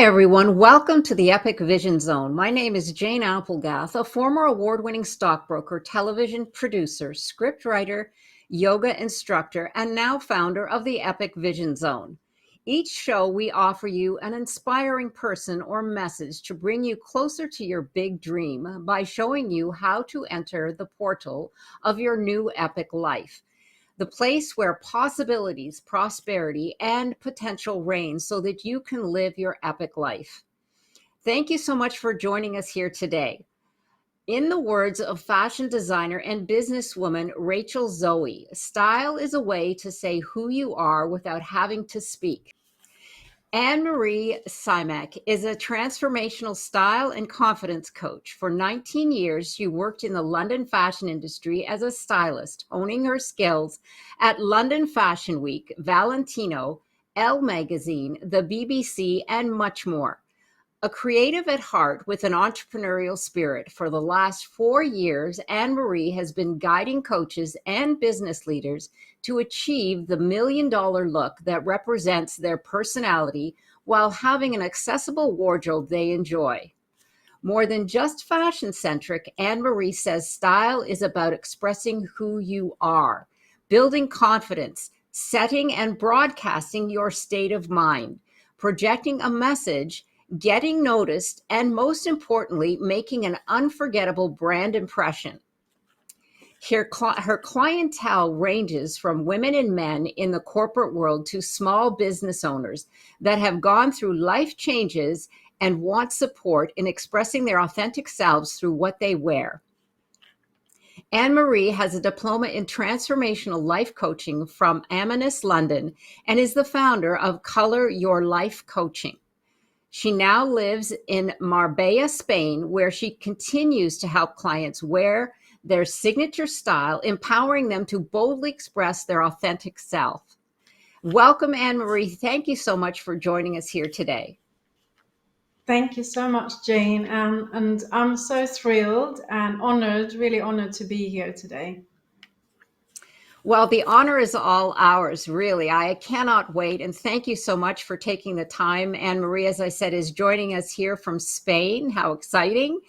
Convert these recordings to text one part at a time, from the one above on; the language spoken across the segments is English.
Hi, everyone. Welcome to the Epic Vision Zone. My name is Jane Applegath, a former award-winning stockbroker, television producer, scriptwriter, yoga instructor, and now founder of the Epic Vision Zone. Each show, we offer you an inspiring person or message to bring you closer to your big dream by showing you how to enter the portal of your new epic life. The place where possibilities, prosperity, and potential reign so that you can live your epic life. Thank you so much for joining us here today. In the words of fashion designer and businesswoman Rachel Zoe, style is a way to say who you are without having to speak. Anne-Marie Simak is a transformational style and confidence coach. For 19 years, she worked in the London fashion industry as a stylist, honing her skills at London Fashion Week, Valentino, Elle Magazine, the BBC, and much more. A creative at heart with an entrepreneurial spirit, for the last 4 years, Anne-Marie has been guiding coaches and business leaders to achieve the million-dollar look that represents their personality while having an accessible wardrobe they enjoy. More than just fashion-centric, Anne-Marie says style is about expressing who you are, building confidence, setting and broadcasting your state of mind, projecting a message, getting noticed, and most importantly, making an unforgettable brand impression. Her clientele ranges from women and men in the corporate world to small business owners that have gone through life changes and want support in expressing their authentic selves through what they wear. Anne-Marie has a diploma in transformational life coaching from Animas London and is the founder of Color Your Life Coaching. She now lives in Marbella, Spain, where she continues to help clients wear their signature style, empowering them to boldly express their authentic self. Welcome, Anne-Marie. Thank you so much for joining us here today. Thank you so much, Jane. And I'm so thrilled and honored, really honored to be here today. Well, the honor is all ours, really. I cannot wait. And thank you so much for taking the time. Anne-Marie, as I said, is joining us here from Spain. How exciting.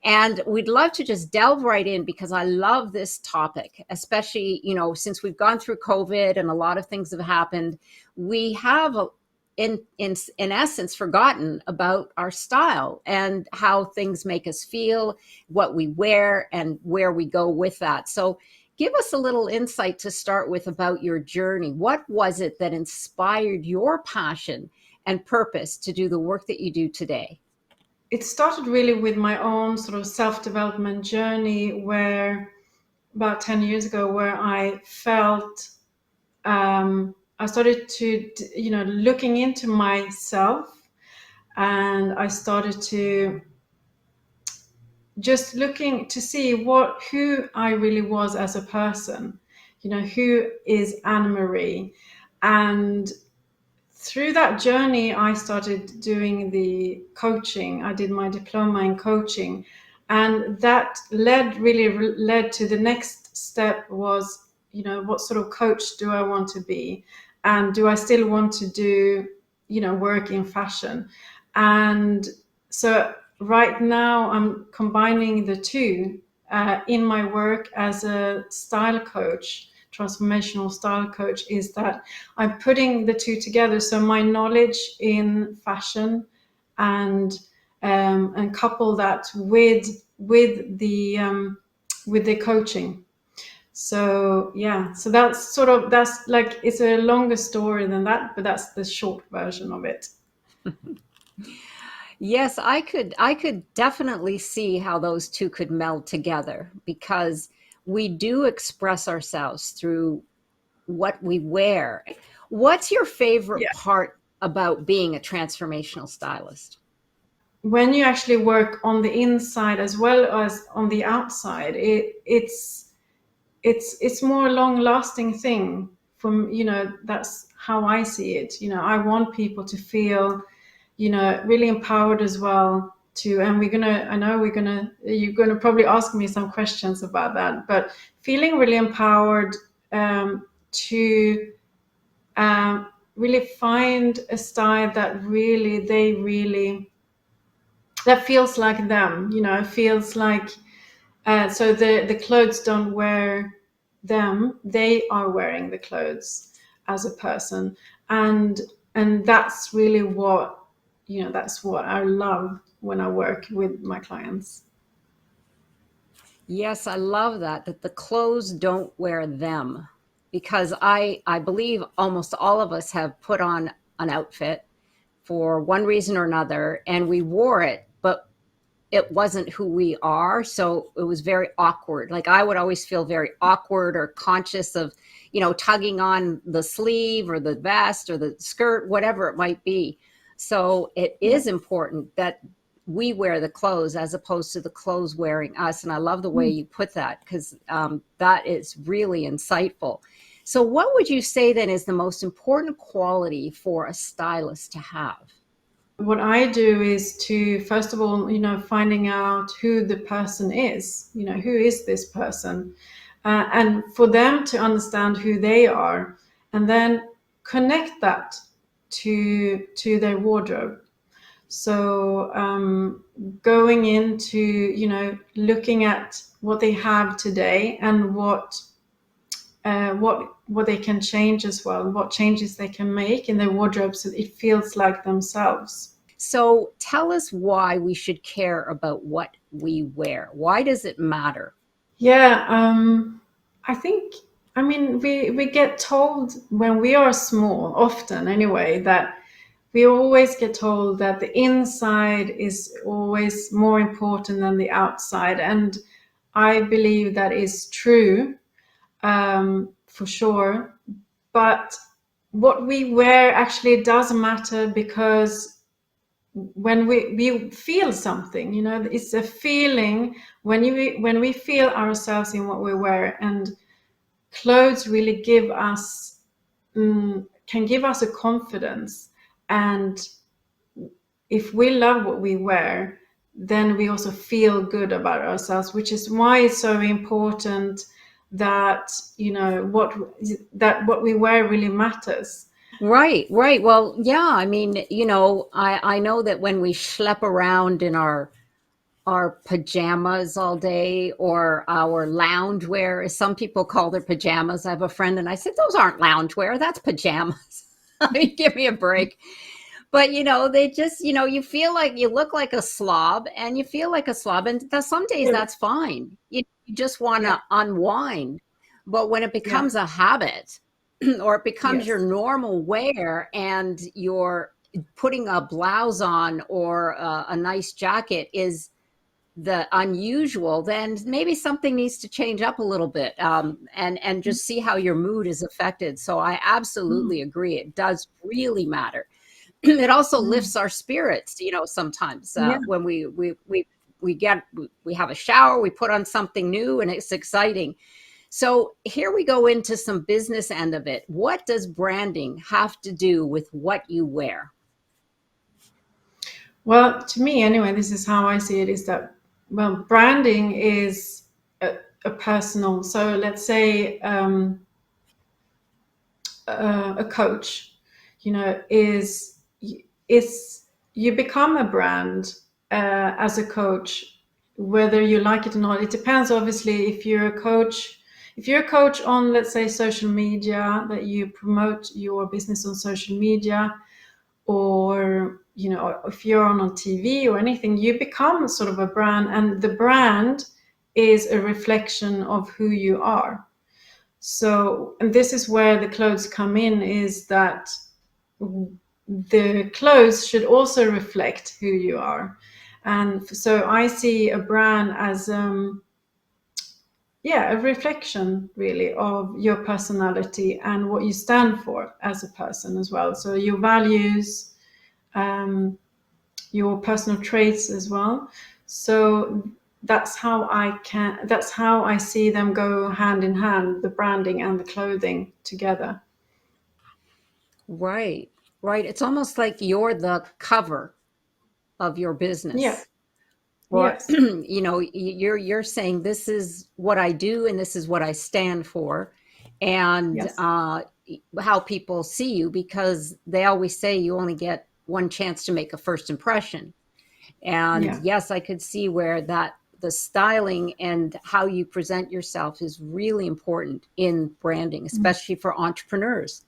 And we'd love to just delve right in because I love this topic, especially, since we've gone through COVID and a lot of things have happened, we have in essence forgotten about our style and how things make us feel, what we wear, and where we go with that. So give us a little insight to start with about your journey. What was it that inspired your passion and purpose to do the work that you do today? It started really with my own sort of self-development journey where about 10 years ago, where I felt I started to, looking into myself, and I started to just looking to see who I really was as a person, who is Anne-Marie. And through that journey, I started doing the coaching. I did my diploma in coaching, and that really led to the next step was, what sort of coach do I want to be? And do I still want to do, work in fashion? And so right now I'm combining the two in my work as a style coach, transformational style coach, is that I'm putting the two together. So my knowledge in fashion and couple that with the coaching. So yeah, so that's like, it's a longer story than that, but that's the short version of it. Yes, I could definitely see how those two could meld together because we do express ourselves through what we wear. What's your favorite Yeah. part about being a transformational stylist? When you actually work on the inside as well as on the outside, it's more a long lasting thing. From, that's how I see it. I want people to feel, really empowered as well, to, and you're gonna probably ask me some questions about that, but feeling really empowered, to really find a style that really that feels like them, feels like, so the clothes don't wear them, they are wearing the clothes as a person. And that's really what, that's what I love when I work with my clients. Yes, I love that, that the clothes don't wear them. Because I believe almost all of us have put on an outfit for one reason or another, and we wore it, but it wasn't who we are. So it was very awkward. Like I would always feel very awkward or conscious of, tugging on the sleeve or the vest or the skirt, whatever it might be. So it Yeah. is important that we wear the clothes as opposed to the clothes wearing us. And I love the way Mm. you put that, because that is really insightful. So, what would you say then is the most important quality for a stylist to have? What I do is to, first of all, finding out who the person is, who is this person, and for them to understand who they are, and then connect that to their wardrobe. So going into, looking at what they have today and what they can change as well, what changes they can make in their wardrobe so it feels like themselves. So tell us why we should care about what we wear. Why does it matter? Yeah, I think, I mean, we get told when we are small, often anyway, that we always get told that the inside is always more important than the outside. And I believe that is true, for sure. But what we wear actually does matter, because when we feel something, it's a feeling when we feel ourselves in what we wear. And clothes really give us, can give us a confidence. And if we love what we wear, then we also feel good about ourselves, which is why it's so important that, what we wear really matters. Right, right. Well, yeah, I mean, I know that when we schlep around in our pajamas all day, or our loungewear, as some people call their pajamas. I have a friend and I said, those aren't loungewear, that's pajamas. I mean, give me a break. But they just, you feel like you look like a slob, and you feel like a slob, and some days Yeah, that's fine. You just want yeah, to unwind. But when it yeah, becomes a habit, or it becomes your yes. normal wear, and you're putting a blouse on, or a nice jacket is the unusual, then maybe something needs to change up a little bit, and just see how your mood is affected. So I Mm, absolutely agree. It does really matter. It also mm. lifts our spirits, sometimes, Yeah. when we have a shower, we put on something new, and it's exciting. So here we go into some business end of it. What does branding have to do with what you wear? Well, to me, anyway, this is how I see it, is that, well, branding is a personal. So let's say, a coach, is you become a brand as a coach, whether you like it or not. It depends, obviously. If you're a coach on, let's say, social media, that you promote your business on social media, or if you're on TV or anything, you become sort of a brand, and the brand is a reflection of who you are. So, and this is where the clothes come in, is that the clothes should also reflect who you are. And so I see a brand as, yeah, a reflection really of your personality and what you stand for as a person as well. So your values, um, your personal traits as well. So that's how I see them go hand in hand, the branding and the clothing together. Right, right. It's almost like you're the cover of your Yeah. business. Or Yes. you're saying, this is what I do and this is what I stand for. And Yes. how people see you, because they always say you only get one chance to make a first impression. And Yeah. yes, I could see where that the styling and how you present yourself is really important in branding, Mm. especially for entrepreneurs.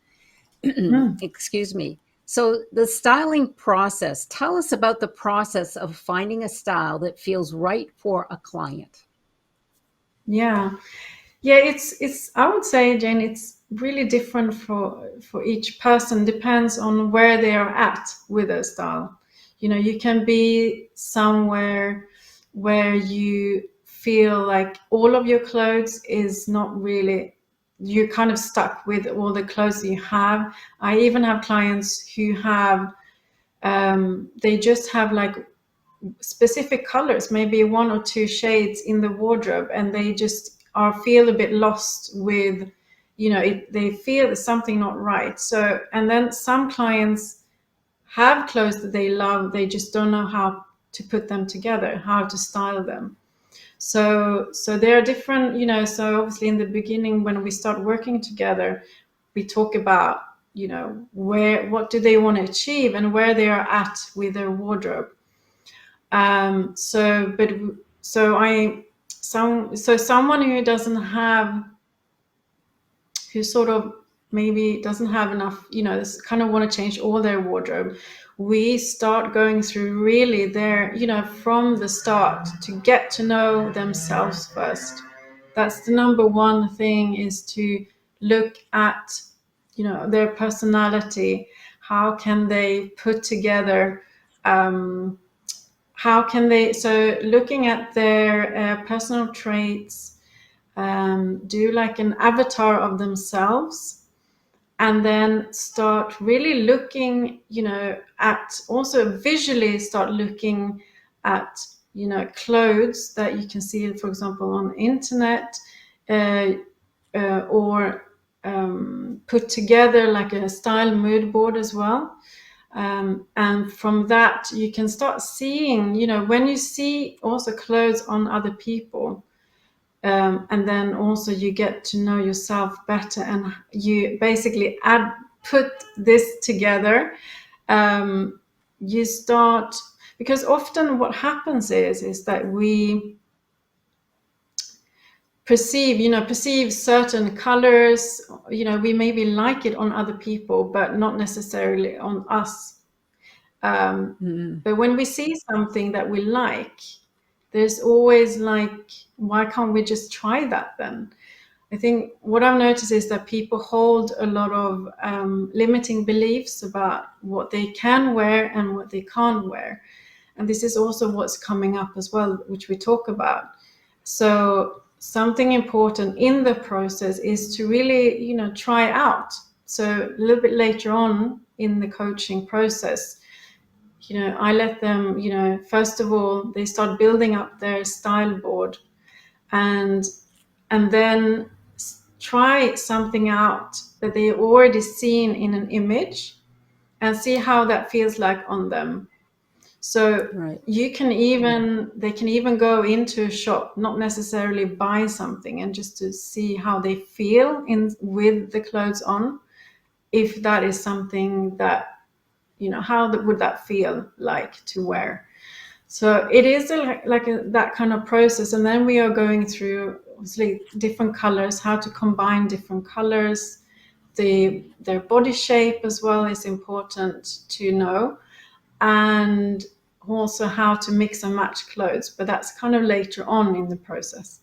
Mm. Excuse me. So, the styling process, tell us about the process of finding a style that feels right for a client. Yeah. Yeah, it's I would say, Jane, it's really different for each person. Depends on where they are at with their style. You can be somewhere where you feel like all of your clothes is not really, you're kind of stuck with all the clothes you have. I even have clients who have they just have like specific colors, maybe one or two shades in the wardrobe, and they just are feel a bit lost with, they feel there's something not right. So, and then some clients have clothes that they love, they just don't know how to put them together, how to style them. So there are different, so obviously in the beginning when we start working together, we talk about, what do they want to achieve and where they are at with their wardrobe. So, but so I so someone who doesn't have, who sort of maybe doesn't have enough, this kind of want to change all their wardrobe. We start going through really their, from the start to get to know themselves first. That's the number one thing, is to look at, their personality. How can they put together, how can they, so looking at their personal traits, do like an avatar of themselves, and then start really looking, at, also visually start looking at, clothes that you can see, for example, on the internet, uh, or put together like a style mood board as well. And from that, you can start seeing, when you see also clothes on other people, and then also you get to know yourself better, and you basically put this together. Um, you start, because often what happens is that we perceive certain colors, we maybe like it on other people, but not necessarily on us. Um, Mm. but when we see something that we like, there's always like, why can't we just try that then? I think what I've noticed is that people hold a lot of limiting beliefs about what they can wear and what they can't wear. And this is also what's coming up as well, which we talk about. So something important in the process is to really, try out. So a little bit later on in the coaching process, I let them, first of all, they start building up their style board, and then try something out that they already seen in an image, and see how that feels like on them. So Right. they can even go into a shop, not necessarily buy something, and just to see how they feel in with the clothes on, if that is something that, how would that feel like to wear. So it is that kind of process, and then we are going through obviously different colors, how to combine different colors. Their body shape as well is important to know, and also how to mix and match clothes. But that's kind of later on in the process.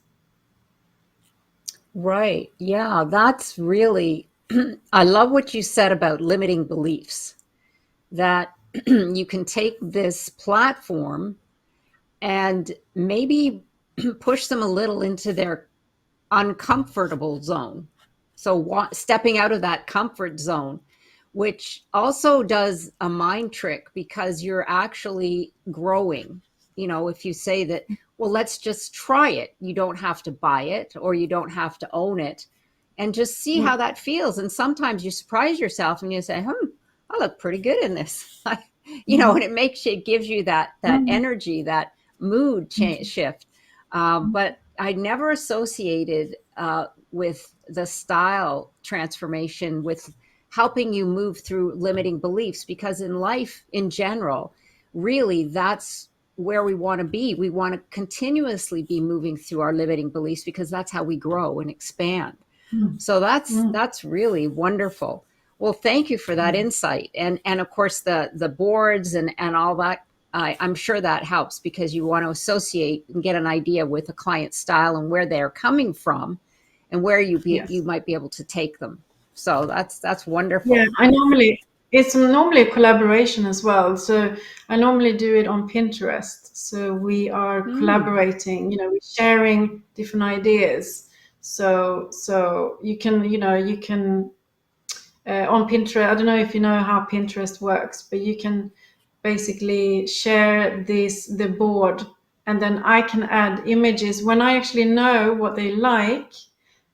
Right. Yeah, that's really, I love what you said about limiting beliefs, that you can take this platform and maybe push them a little into their uncomfortable zone. So, stepping out of that comfort zone, which also does a mind trick, because you're actually growing. If you say that, well, let's just try it, you don't have to buy it or you don't have to own it, and just see how Mm. that feels. And sometimes you surprise yourself and you say, I look pretty good in this. And it gives you that Mm. energy, that mood shift. But I never associated with the style transformation, with helping you move through limiting beliefs, because in life in general, really, that's where we want to be. We want to continuously be moving through our limiting beliefs, because that's how we grow and expand. Mm. So that's Mm. that's really wonderful. Well, thank you for that insight, and of course the boards and all that. I'm sure that helps, because you want to associate and get an idea with a client's style and where they're coming from, and where you Yes. might be able to take them. So that's Yeah, wonderful. I normally it's normally a collaboration as well. So I normally do it on Pinterest. So we are Mm. collaborating, we're sharing different ideas. So you can on Pinterest. I don't know if you know how Pinterest works, but you can basically share the board, and then I can add images when I actually know what they like,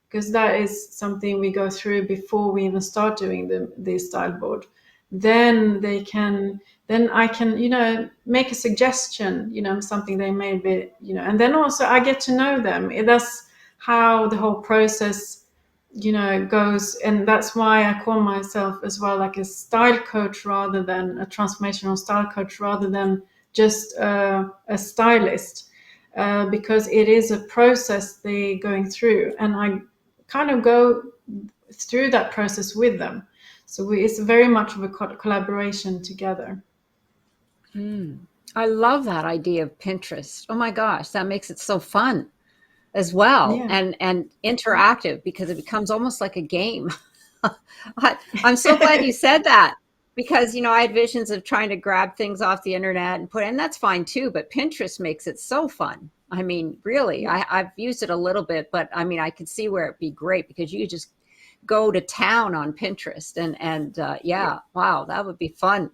because that is something we go through before we even start doing the style board. Then I can make a suggestion, something they may be, and then also I get to know them. That's how the whole process goes, and that's why I call myself as well like a style coach rather than a transformational style coach, rather than just a stylist, because it is a process they're going through, and I kind of go through that process with them. So it's very much of a collaboration together. Mm. I love that idea of Pinterest. Oh my gosh, that makes it so fun as well, Yeah. and interactive, because it becomes almost like a game. I'm so glad you said that, because I had visions of trying to grab things off the internet and and that's fine too, but Pinterest makes it so fun. I mean, really, Yeah. I've used it a little bit, but I mean, I could see where it'd be great, because you just go to town on Pinterest, and Yeah. yeah, wow, that would be fun.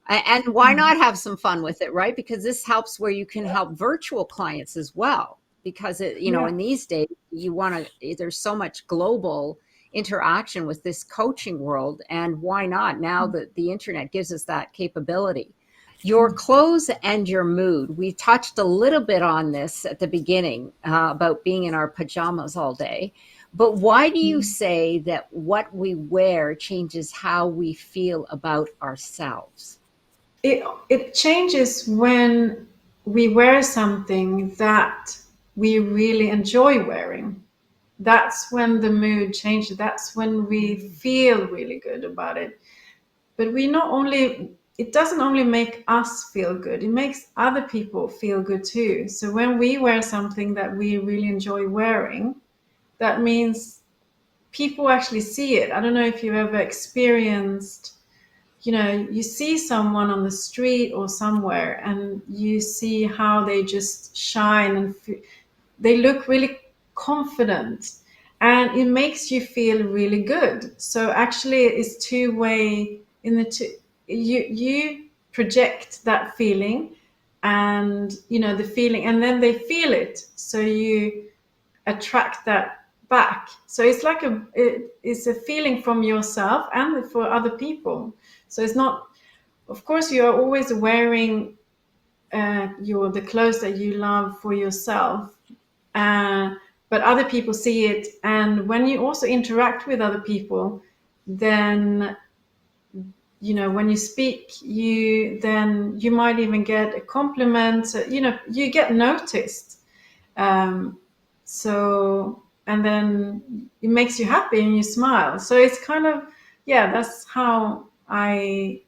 And why Mm. not have some fun with it, right? Because this helps where you can help virtual clients as well. Because Yeah. in these days, you want to, there's so much global interaction with this coaching world. And why not? Now that the internet gives us that capability. Your clothes and your mood. We touched a little bit on this at the beginning, about being in our pajamas all day. But why do you Mm. say that what we wear changes how we feel about ourselves? It changes when we wear something that we really enjoy wearing. That's when the mood changes. That's when we feel really good about it. But we not only it doesn't only make us feel good, it makes other people feel good too. So when we wear something that we really enjoy wearing, that means people actually see it. I don't know if you've ever experienced, you see someone on the street or somewhere, and you see how they just shine and they look really confident, and it makes you feel really good. So actually it's two-way. In the two, you project that feeling, and the feeling, and then they feel it, so you attract that back. So it's like it's a feeling from yourself and for other people. So it's not, of course you are always wearing the clothes that you love for yourself, uh, but other people see it, and when you also interact with other people, then when you speak, you might even get a compliment. You get noticed. um, so, and then it makes you happy and you smile. So it's kind of, yeah, that's how I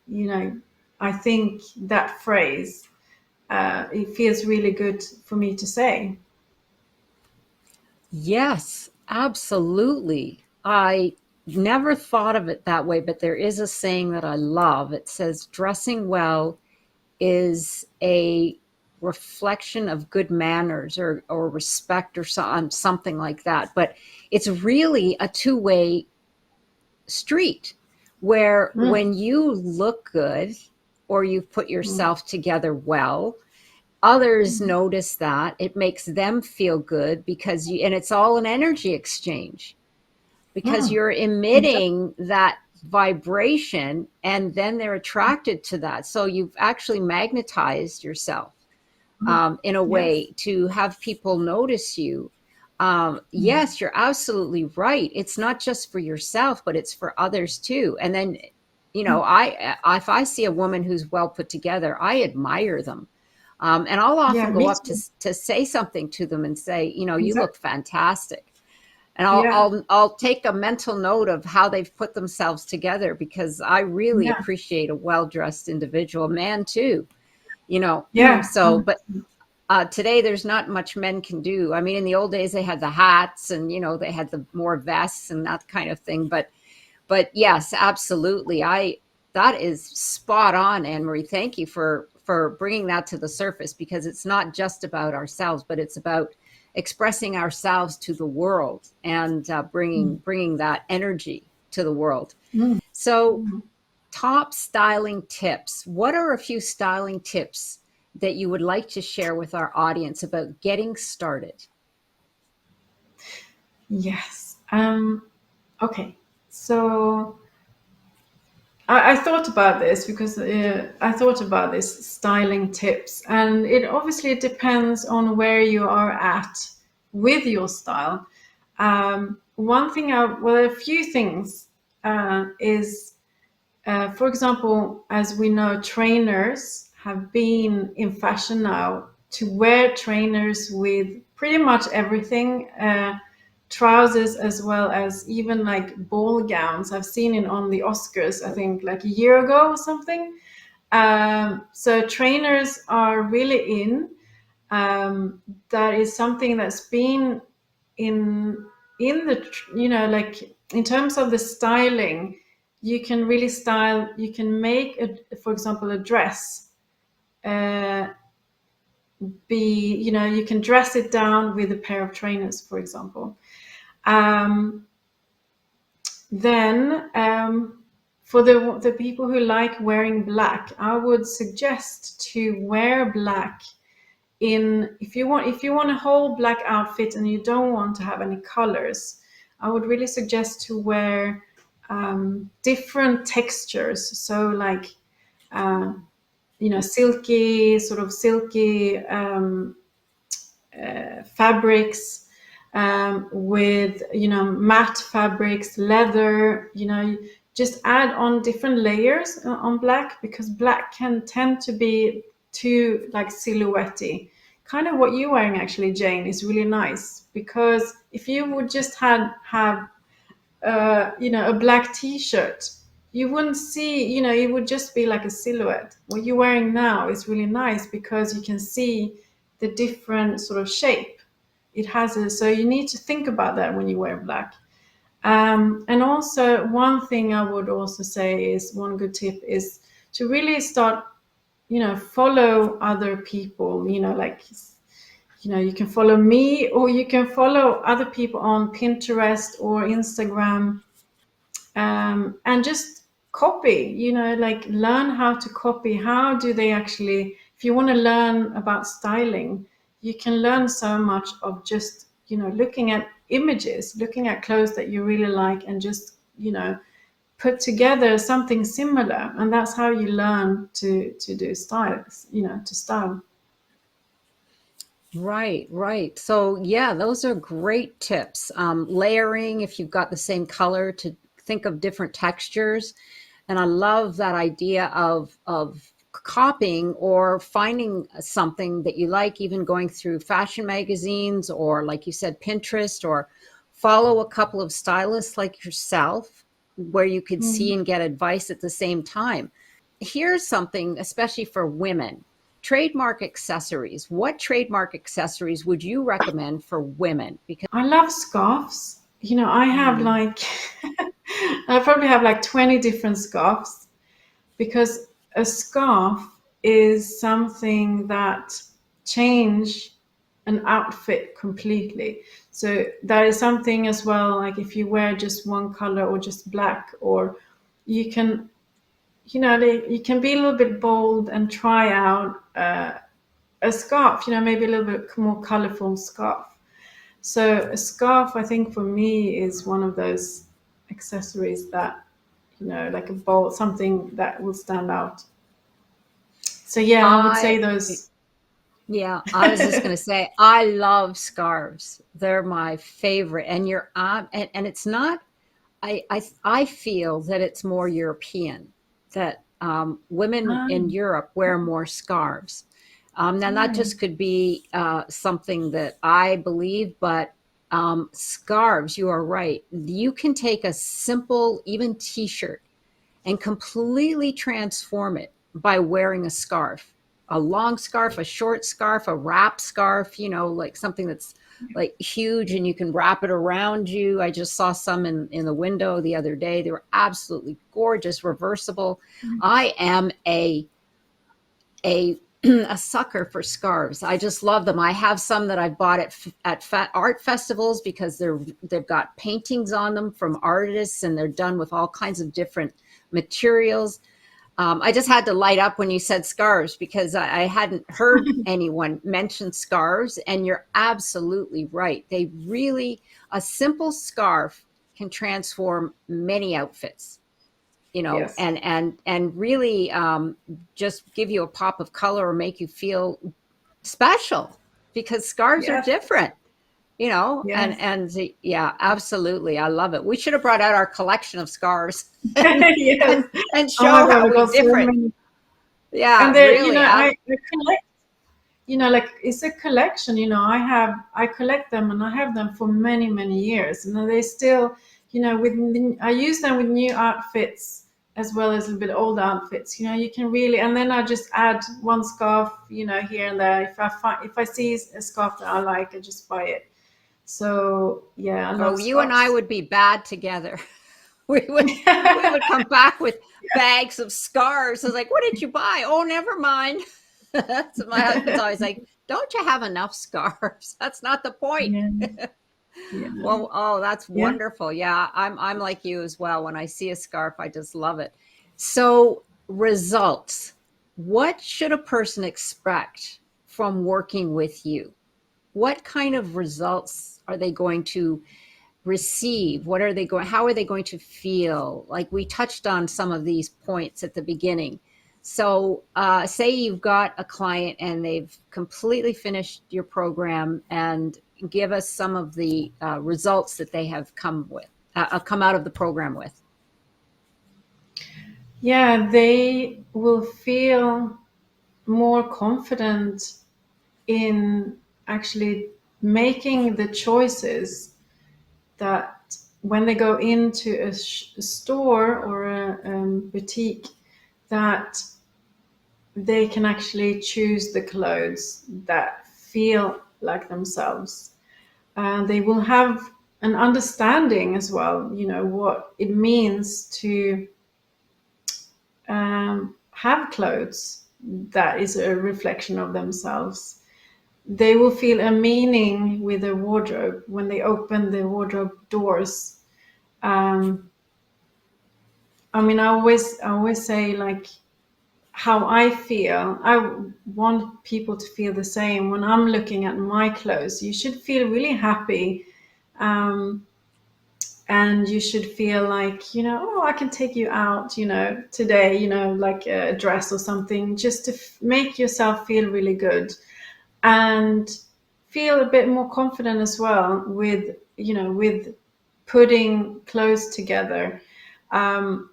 think that phrase, it feels really good for me to say. Yes, absolutely. I never thought of it that way, but there is a saying that I love. It says, dressing well is a reflection of good manners, or respect, or something like that. But it's really a two-way street, where Mm, when you look good, or you put mm, yourself together well, others notice that. It makes them feel good, and it's all an energy exchange, because mm, you're exactly. emitting that vibration, and then they're attracted to that. So you've actually magnetized yourself, Mm, in a yes. way, to have people notice you. Yeah. Yes, you're absolutely right. It's not just for yourself, but it's for others too. And then, if I see a woman who's well put together, I admire them. And I'll Yeah, often go me up to too. to say something to them and say, you look Exactly. fantastic. And Yeah. I'll take a mental note of how they've put themselves together, because I really Yeah. appreciate a well-dressed individual, man too. Yeah. So, but 100%. today there's not much men can do. I mean, in the old days they had the hats, and they had the more vests and that kind of thing. But yes, absolutely. I That is spot on, Anne Marie. Thank you for bringing that to the surface, because it's not just about ourselves, but it's about expressing ourselves to the world, and bringing that energy to the world. Mm. So, Mm. top styling tips. What are a few styling tips that you would like to share with our audience about getting started? Yes. Okay. So I thought about this because I thought about this styling tips, and it obviously depends on where you are at with your style. A few things is, for example, as we know, trainers have been in fashion now to wear trainers with pretty much everything. Trousers as well as even like ball gowns. I've seen it on the Oscars, I think like a year ago or something. So trainers are really in. That is something that's been in like in terms of the styling, you can really style. You can make for example, a dress. Uh, you can dress it down with a pair of trainers, for example. Um, Then, for the people who like wearing black, I would suggest to wear black in if you want a whole black outfit and you don't want to have any colors. I would really suggest to wear different textures. So like uh, silky fabrics, with matte fabrics, leather. Just add on different layers on black, because black can tend to be too like silhouette-y. Kind of what you're wearing actually, Jane, is really nice, because if you would just have a black t-shirt, you wouldn't see, it would just be like a silhouette. What you're wearing now is really nice because you can see the different sort of shape it has. So you need to think about that when you wear black. And also, one thing I would also say is one good tip is to really start, follow other people, like, you can follow me or you can follow other people on Pinterest or Instagram, and just copy, like learn how to copy. How do they actually, if you want to learn about styling, you can learn so much of just, looking at images, looking at clothes that you really like, and just, put together something similar. And that's how you learn to do styles, to style. Right, right. So, yeah, those are great tips. Layering, if you've got the same color, to think of different textures. And I love that idea of copying or finding something that you like, even going through fashion magazines, or, like you said, Pinterest, or follow a couple of stylists like yourself, where you could see Mm. and get advice at the same time. Here's something, especially for women: trademark accessories. What trademark accessories would you recommend for women? Because I love scarves. I have mm, like I probably have like 20 different scarves, because a scarf is something that change an outfit completely. So that is something as well, like if you wear just one color or just black, or you can, you can be a little bit bold and try out a scarf, maybe a little bit more colorful scarf. So a scarf, I think for me, is one of those accessories that, like a bold, something that will stand out. So yeah, I would say I those. Yeah, I was just going to say, I love scarves. They're my favorite. And and it's not, I feel that it's more European, that women Ah, in Europe wear more scarves. Now, that right. just could be something that I believe, but scarves, you are right. You can take a simple, even t-shirt and completely transform it by wearing a scarf, a long scarf, a short scarf, a wrap scarf, like something that's like huge and you can wrap it around you. I just saw some in the window the other day. They were absolutely gorgeous, reversible. I am a a sucker for scarves. I just love them. I have some that I've bought at art festivals because they've got paintings on them from artists and they're done with all kinds of different materials. I just had to light up when you said scarves because I hadn't heard anyone mention scarves, and you're absolutely right. They really, a simple scarf can transform many outfits, Yes. and really just give you a pop of color or make you feel special because scarves are Yes. different, Yes. yeah, absolutely. I love it. We should have brought out our collection of scarves Yes. and Oh my show God, how we we got so different. many. And Yeah, there, really. I collect, like it's a collection, I collect them and I have them for many, many years. And they still, I use them with new outfits as well as a little bit old outfits. You can really, and then I just add one scarf, here and there. If I see a scarf that I like, I just buy it. So yeah, I Oh, love you and I scarves. would be bad together. We would come back with bags of scarves. I was like, "What did you buy?" "Oh, never mind." So my husband's always like, "Don't you have enough scarves? That's not the point." Yeah, yeah, Well, oh, that's yeah. wonderful. Yeah, I'm like you as well. When I see a scarf, I just love it. So, results. What should a person expect from working with you? What kind of results are they going to receive? What are they going, how are they going to feel? Like we touched on some of these points at the beginning. So say you've got a client and they've completely finished your program, and give us some of the results that they have come out of the program with. Yeah, they will feel more confident in actually making the choices that when they go into a store or a boutique, that they can actually choose the clothes that feel like themselves. And they will have an understanding as well, what it means to have clothes that is a reflection of themselves. They will feel a meaning with the wardrobe when they open the wardrobe doors. Um, I always say, like, how I feel. I want people to feel the same when I'm looking at my clothes. You should feel really happy, um, and you should feel like, oh, I can take you out, today, like a dress or something, just to make yourself feel really good and feel a bit more confident as well with putting clothes together. Um,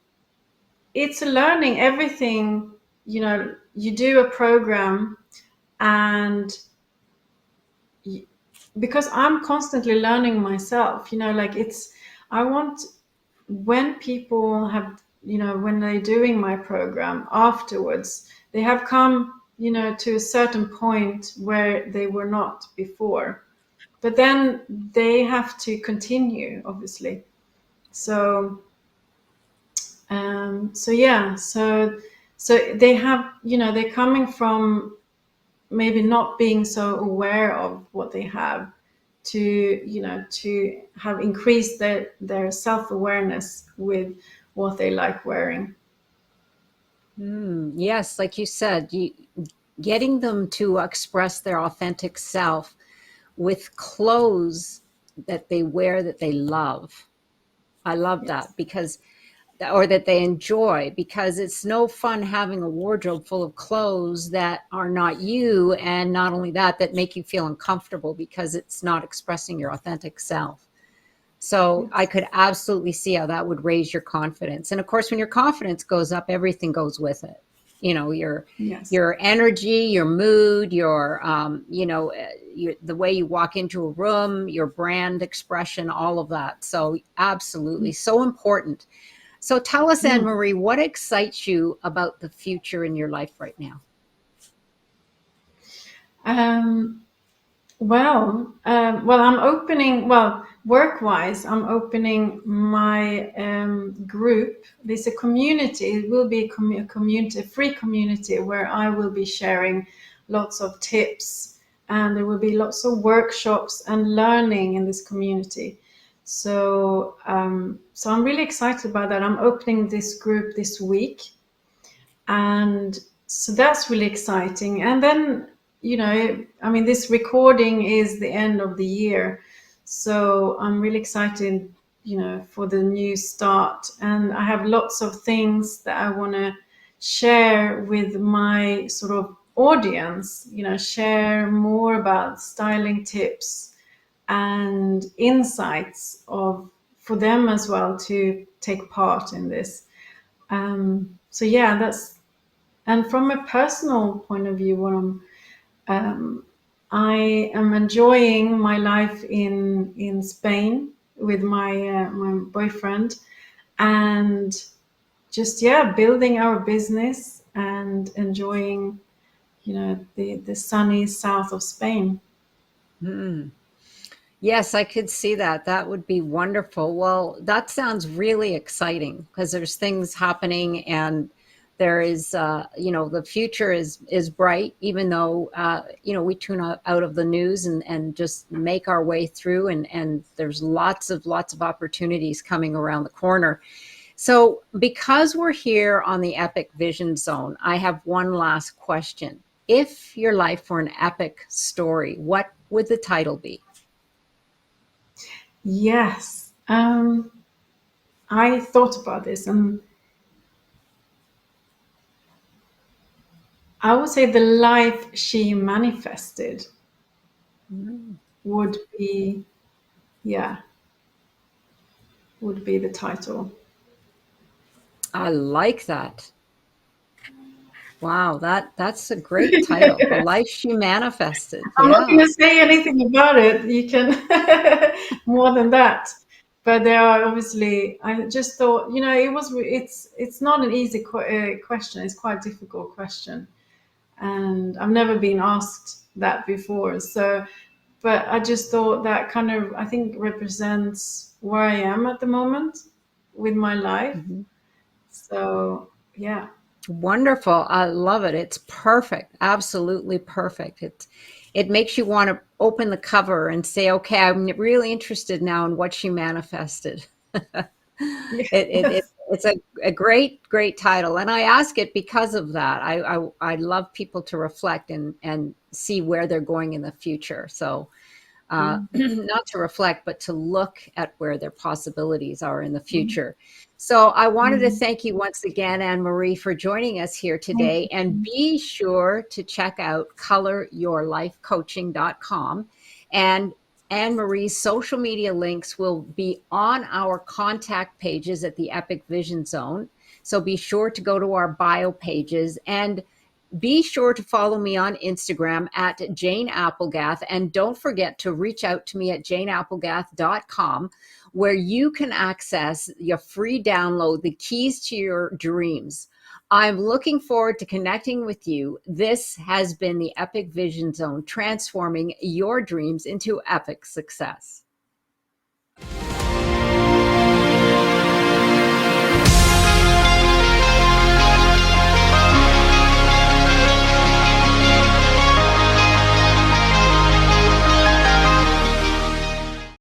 it's a learning everything. You do a program, and because I'm constantly learning myself, like I want, when people have, when they're doing my program afterwards, they have come, to a certain point where they were not before, but then they have to continue, obviously. So so yeah, so they have, they're coming from maybe not being so aware of what they have, to to have increased their self-awareness with what they like wearing. Yes, like you said, getting them to express their authentic self with clothes that they wear that they love. I love Yes. that because or that they enjoy, because it's no fun having a wardrobe full of clothes that are not you, and not only that, that make you feel uncomfortable because it's not expressing your authentic self. So I Yes. could absolutely see how that would raise your confidence. And of course, when your confidence goes up, everything goes with it. You know, Yes. your energy, your mood, the way you walk into a room, your brand expression, all of that. So absolutely, so important. So tell us, Anne Mm. Marie, what excites you about the future in your life right now? Um, well, I'm opening, well, work-wise, I'm opening my group. There's a community. It will be a community, a free community where I will be sharing lots of tips, and there will be lots of workshops and learning in this community. So I'm really excited about that. I'm opening this group this week, and so that's really exciting. And then, I mean, this recording is the end of the year, so I'm really excited, for the new start. And I have lots of things that I want to share with my sort of audience, share more about styling tips and insights of for them as well to take part in this. So yeah, that's, and from a personal point of view, um, I am enjoying my life in Spain with my boyfriend, and just, yeah, building our business and enjoying, the sunny south of Spain. Hmm. Yes, I could see that. That would be wonderful. Well, that sounds really exciting because there's things happening, and there is, the future is bright, even though, we tune out of the news and just make our way through, and there's lots of opportunities coming around the corner. So, because we're here on the Epic Vision Zone, I have one last question. If your life were an epic story, what would the title be? Yes. I thought about this, and I would say the life she manifested would be, yeah, would be the title. I like that. Wow, that's a great title. The life she manifested. I'm not going Yeah. to say anything about it. You can more than that. But there are obviously. I just thought, it's not an easy question. It's quite a difficult question, and I've never been asked that before. So, but I just thought that kind of, I think, represents where I am at the moment with my life. Mhm. So yeah. Wonderful. I love it. It's perfect. Absolutely perfect. It makes you want to open the cover and say, okay, I'm really interested now in what she manifested. Yes. It's a great title, and I ask it because of that. I love people to reflect and see where they're going in the future. So not to reflect, but to look at where their possibilities are in the Mhm. future. So I wanted to Mhm. thank you once again, Anne Marie, for joining us here Thank today. And you. be sure to check out coloryourlifecoaching.com. And Anne Marie's social media links will be on our contact pages at the Epic Vision Zone. So be sure to go to our bio pages, and be sure to follow me on Instagram at Jane Applegath. And don't forget to reach out to me at janeapplegath.com, where you can access your free download, The Keys to Your Dreams. I'm looking forward to connecting with you. This has been the Epic Vision Zone, transforming your dreams into epic success.